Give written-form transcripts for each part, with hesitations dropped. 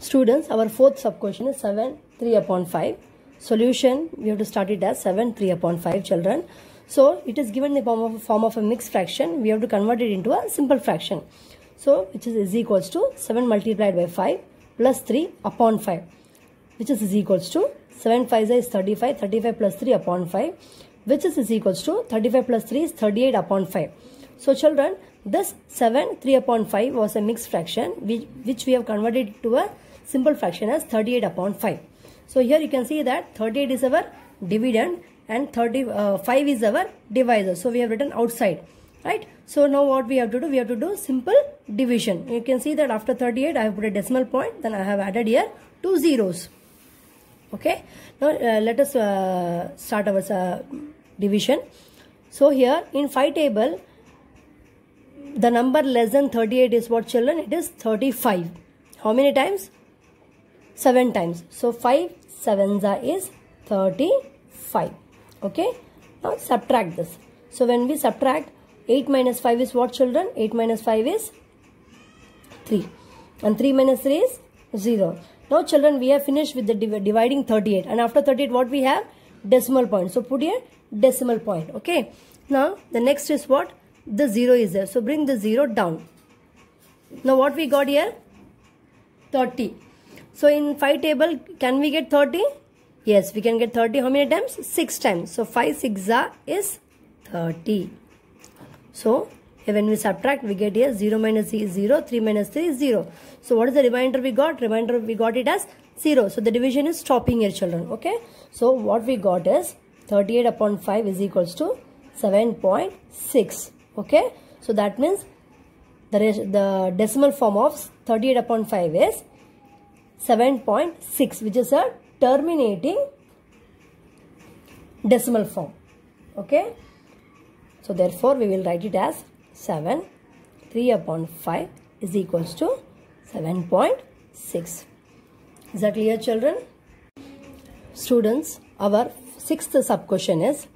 Students, our fourth sub question is 7 3 upon 5. Solution, we have to start it as 7 3 upon 5 children. So it is given in the form of a mixed fraction. We have to convert it into a simple fraction. So which is equals to 7 multiplied by 5 plus 3 upon 5, which is equals to 7 5 is 35, 35 plus 3 upon 5, which is equals to 35 plus 3 is 38 upon 5. So children, this 7 3 upon 5 was a mixed fraction which we have converted to a simple fraction as 38 upon 5. So here you can see that 38 is our dividend and 5 is our divisor. So we have written outside, right? So now what we have to do? We have to do simple division. You can see that after 38 I have put a decimal point, then I have added here 2 zeros. Okay, now let us start our division. So here in 5 table, the number less than 38 is what, children? It is 35. How many times? 7 times. So 5 sevens is 35. Okay, now subtract this. So when we subtract, 8 minus 5 is what, children? 8 minus 5 is 3 and 3 minus 3 is 0. Now children, we have finished with the dividing 38, and after 38 what we have? Decimal point. So put here decimal point. Okay, now the next is what? The 0 is there. So bring the 0 down. Now what we got here? 30. So in 5 table, can we get 30? Yes, we can get 30. How many times? 6 times. So 5 6 is 30. So here when we subtract, we get here 0 minus 0, 3 minus 3 is 0. So what is the remainder we got? Remainder we got it as 0. So the division is stopping here, children. Okay. So what we got is 38 upon 5 is equals to 7.6. Okay. So that means the decimal form of 38 upon 5 is 7.6, which is a terminating decimal form. Okay. So therefore we will write it as 7 3 upon 5 is equals to 7.6. Is that clear, children? Students, our sixth sub question is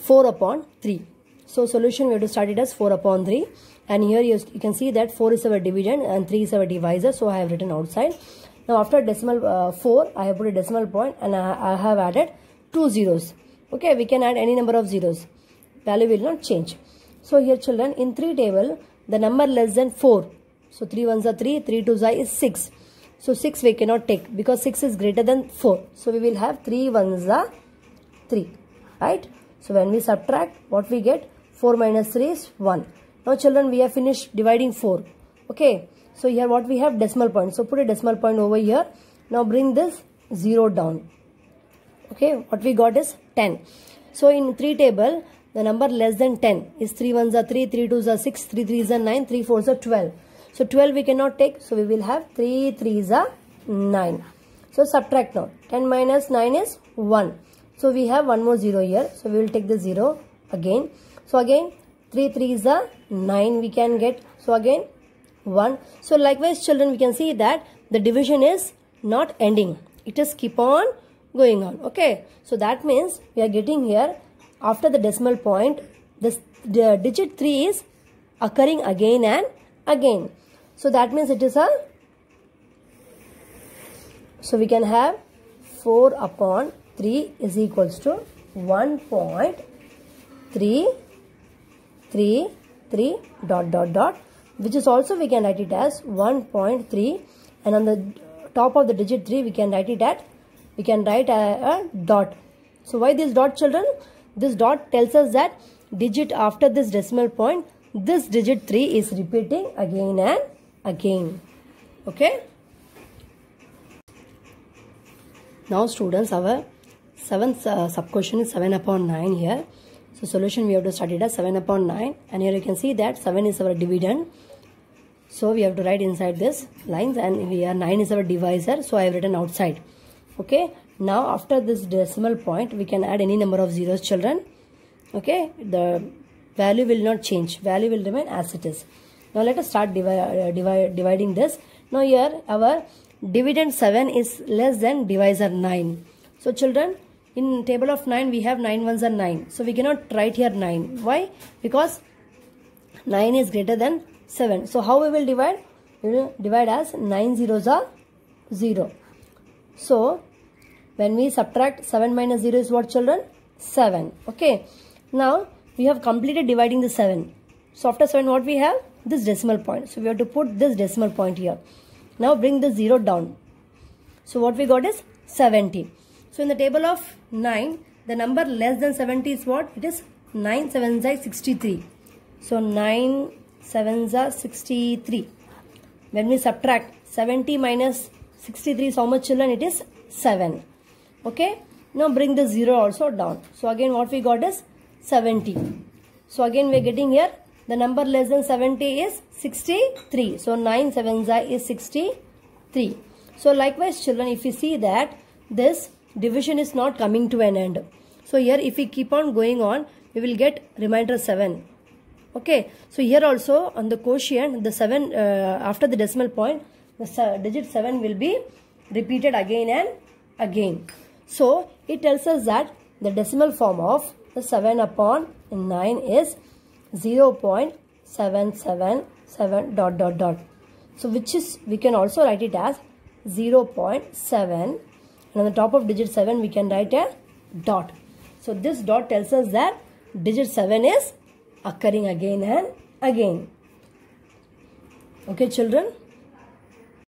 4 upon 3. So solution, we have to start it as 4 upon 3. And here you can see that 4 is our dividend and 3 is our divisor. So I have written outside. Now after decimal 4, I have put a decimal point and I have added 2 zeros. Okay, we can add any number of zeros. Value will not change. So here children, in 3 table, the number less than 4. So 3 1s are 3, 3 2s is 6. So 6 we cannot take because 6 is greater than 4. So we will have 3 1s are 3. Right? So when we subtract, what we get? 4 minus 3 is 1. Now children, we have finished dividing 4. Okay. So here what we have? Decimal point. So put a decimal point over here. Now bring this 0 down. Okay. What we got is 10. So in 3 table, the number less than 10 is 3 1s are 3, 3 2s are 6, 3 3s are 9, 3 4s are 12. So 12 we cannot take. So we will have 3 3s are 9. So subtract now. 10 minus 9 is 1. So we have one more 0 here. So we will take the 0 again. So again 3 3s are 9 we can get. So again 1. So likewise children, we can see that the division is not ending. It is keep on going on. Okay. So that means we are getting here after the decimal point, the digit 3 is occurring again and again. So that means it is a, so we can have 4 upon 3 is equals to 1.333 dot dot dot, which is also we can write it as 1.3, and on the top of the digit 3 we can write a dot. So why this dot, children? This dot tells us that digit after this decimal point, this digit 3 is repeating again and again. Okay. Now students, our seventh sub question is 7 upon 9 here. So solution, we have to start it as 7 upon 9, and here you can see that 7 is our dividend. So we have to write inside this lines, and we are 9 is our divisor. So I have written outside. Okay. Now after this decimal point, we can add any number of zeros, children. Okay. The value will not change. Value will remain as it is. Now let us start dividing this. Now here our dividend 7 is less than divisor 9. So children, in table of 9 we have 9 1s are 9. So we cannot write here 9. Why? Because 9 is greater than 7. So how we will divide? we will divide as 9 zeros are 0. So when we subtract 7 minus 0 is what, children? 7. Okay. Now we have completed dividing the 7. So after 7 what we have? This decimal point. So we have to put this decimal point here. Now bring the 0 down. So what we got is 70. So in the table of 9, the number less than 70 is what? It is 9 7s are 63. So 9 7s are 63. When we subtract 70 minus 63 is how much, children? It is 7. Okay. Now bring the 0 also down. So again what we got is 70. So again we are getting here the number less than 70 is 63. So 9 7s are is 63. So likewise, children, if you see that this division is not coming to an end. So here if we keep on going on, we will get remainder 7. Okay. So here also on the quotient, the 7 after the decimal point, the digit 7 will be repeated again and again. So it tells us that the decimal form of the 7 upon 9 is 0.777 dot dot dot. So which is, we can also write it as 0.7, and on the top of digit 7 we can write a dot. So this dot tells us that digit 7 is occurring again and again. Okay, children.